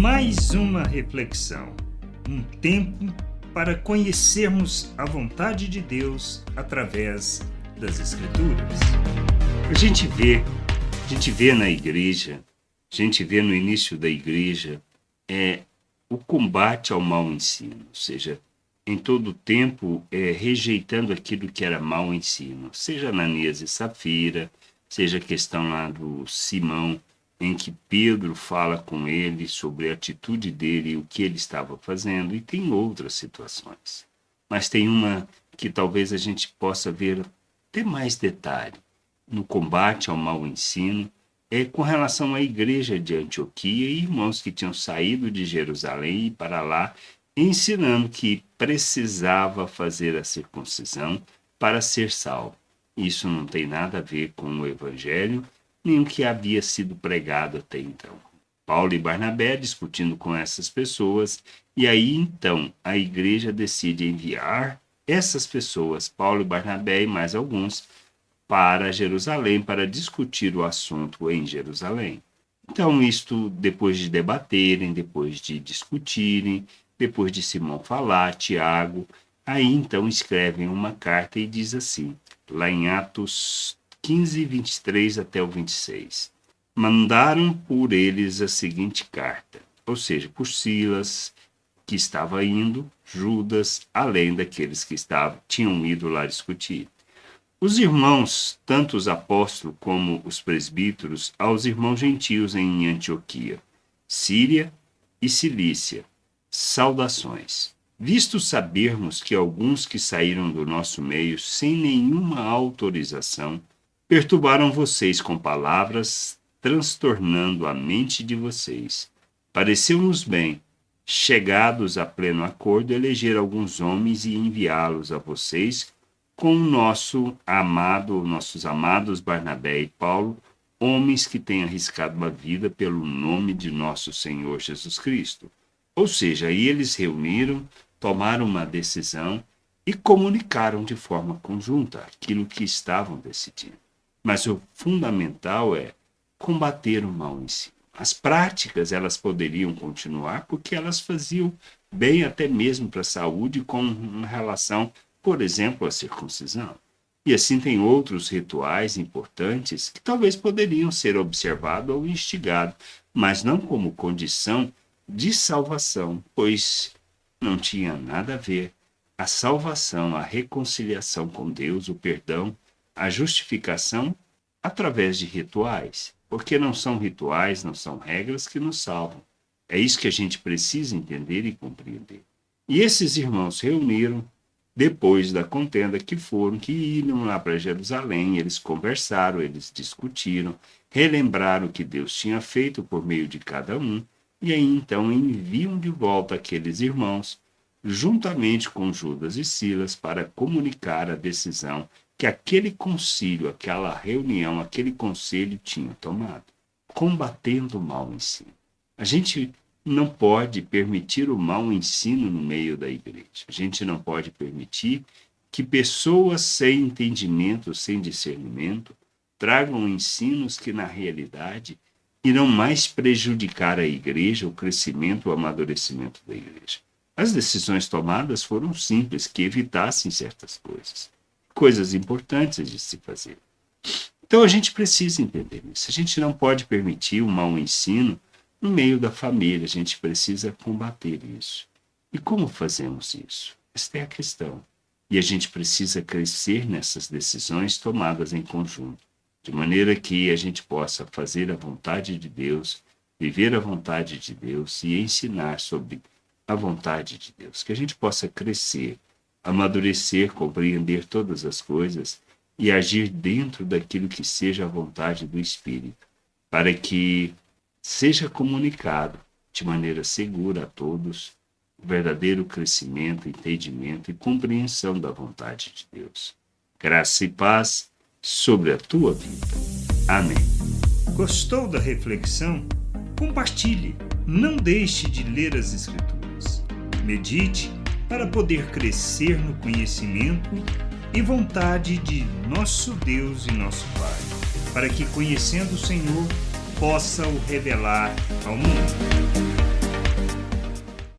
Mais uma reflexão, um tempo para conhecermos a vontade de Deus através das Escrituras. A gente vê na igreja, a gente vê no início da igreja, o combate ao mau ensino, ou seja, em todo o tempo rejeitando aquilo que era mau ensino, seja Ananias e Safira, seja a questão lá do Simão, em que Pedro fala com ele sobre a atitude dele e o que ele estava fazendo, e tem outras situações. Mas tem uma que talvez a gente possa ver até mais detalhe no combate ao mau ensino, com relação à igreja de Antioquia e irmãos que tinham saído de Jerusalém e para lá, ensinando que precisava fazer a circuncisão para ser salvo. Isso não tem nada a ver com o evangelho, nem o que havia sido pregado até então. Paulo e Barnabé discutindo com essas pessoas, e aí então a igreja decide enviar essas pessoas, Paulo e Barnabé e mais alguns, para Jerusalém para discutir o assunto em Jerusalém. Então isto, depois de debaterem, depois de discutirem, depois de Simão falar, Tiago, aí então escrevem uma carta e diz assim, lá em Atos 15, 23 até o 26. Mandaram por eles a seguinte carta, ou seja, por Silas, que estava indo, Judas, além daqueles que tinham ido lá discutir. Os irmãos, tanto os apóstolos como os presbíteros, aos irmãos gentios em Antioquia, Síria e Cilícia, saudações. Visto sabermos que alguns que saíram do nosso meio sem nenhuma autorização, perturbaram vocês com palavras, transtornando a mente de vocês. Pareceu-nos bem, chegados a pleno acordo, eleger alguns homens e enviá-los a vocês com nossos amados Barnabé e Paulo, homens que têm arriscado a vida pelo nome de nosso Senhor Jesus Cristo. Ou seja, aí eles reuniram, tomaram uma decisão e comunicaram de forma conjunta aquilo que estavam decidindo. Mas o fundamental é combater o mau ensino. As práticas, elas poderiam continuar porque elas faziam bem até mesmo para a saúde com relação, por exemplo, à circuncisão. E assim tem outros rituais importantes que talvez poderiam ser observados ou instigados, mas não como condição de salvação, pois não tinha nada a ver. A salvação, a reconciliação com Deus, o perdão, a justificação através de rituais, porque não são rituais, não são regras que nos salvam. É isso que a gente precisa entender e compreender. E esses irmãos reuniram, depois da contenda que iam lá para Jerusalém, eles conversaram, eles discutiram, relembraram o que Deus tinha feito por meio de cada um, e aí então enviam de volta aqueles irmãos, juntamente com Judas e Silas, para comunicar a decisão que aquele concílio, aquela reunião, aquele conselho tinha tomado, combatendo o mau ensino. A gente não pode permitir o mau ensino no meio da igreja. A gente não pode permitir que pessoas sem entendimento, sem discernimento, tragam ensinos que, na realidade, irão mais prejudicar a igreja, o crescimento, o amadurecimento da igreja. As decisões tomadas foram simples, que evitassem certas coisas importantes de se fazer. Então a gente precisa entender isso. A gente não pode permitir o mau ensino no meio da família, a gente precisa combater isso. E como fazemos isso? Esta é a questão. E a gente precisa crescer nessas decisões tomadas em conjunto, de maneira que a gente possa fazer a vontade de Deus, viver a vontade de Deus e ensinar sobre a vontade de Deus. Que a gente possa crescer, amadurecer, compreender todas as coisas e agir dentro daquilo que seja a vontade do Espírito, para que seja comunicado de maneira segura a todos o verdadeiro crescimento, entendimento e compreensão da vontade de Deus. Graça e paz sobre a tua vida. Amém. Gostou da reflexão? Compartilhe. Não deixe de ler as Escrituras. Medite para poder crescer no conhecimento e vontade de nosso Deus e nosso Pai, para que, conhecendo o Senhor, possa o revelar ao mundo.